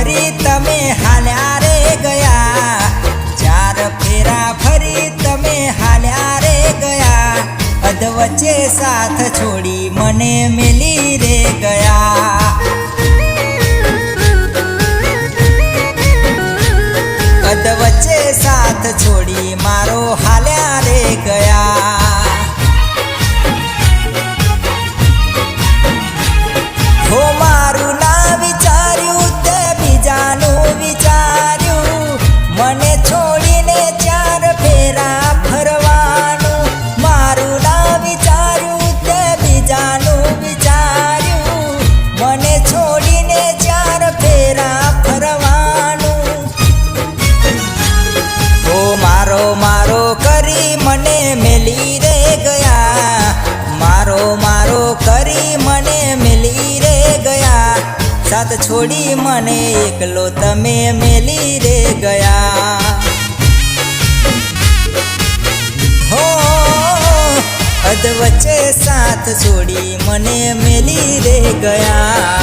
ફરી તમે હાલ્યા રે ગયા, ચાર ફેરા ફરી તમે હાલ્યા રે ગયા, અધ વચ્ચે સાથ છોડી મને મેલી રે ગયા, અધ વચ્ચે સાથ છોડી મારો હાલ્યા રે ગયા। હો મારું ના વિચાર્યું તે બીજાનું વિચાર્યું, મને છોડીને ચાર ફેરા ફરવાનું, મારું ના વિચાર્યું તે બીજાનું વિચાર્યું, મને છોડીને ચાર ફેરા ફરવાનું, હો મારો મારો કરી મને મેલી રે ગયા, મારો મારો કરી મને મેલી રે ગયા, સાથ છોડી મને એકલો તમે મેલી રે ગયા। હો અધ વચ્ચે સાથ છોડી મને મેલી રે ગયા।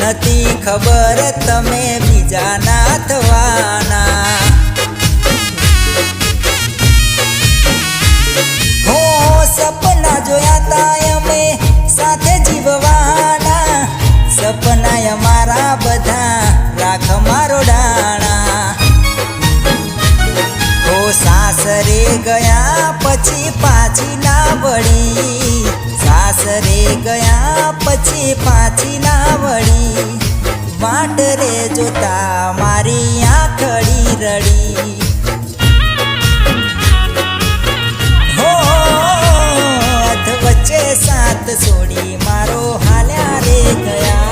નથી ખબર તમે બીજાના થવાના, હો સપના જોયા તા અમે સાથે જીવવાના, સપના અમારા બધા રાખ મારો ડાણા, હો સાસરે ગયા પછી પાછી ના વળી, સાસરે ગયા પછી પાછી ના વળી, વાટ રે જોતા મારી આંખડી રડી, હો અધ વચ્ચે સાથ છોડી મારો હાલ્યા રે ગયા।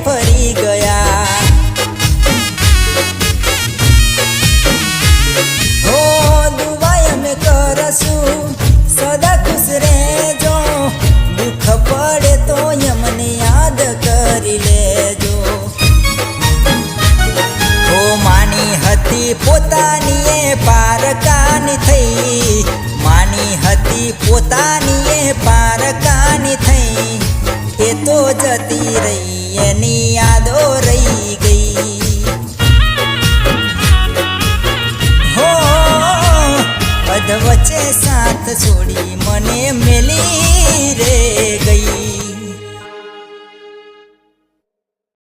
ફરી ગયા, હો દુઆ અમે કરશું સદા ખુશ રહેજો, દુઃખ પડે તો અમને યાદ કરી લેજો, હો માની હતી પોતાની એ પારકાની થઈ, માની હતી પોતાની એ પારકાની થઈ, એ તો જતી રહી એની યાદ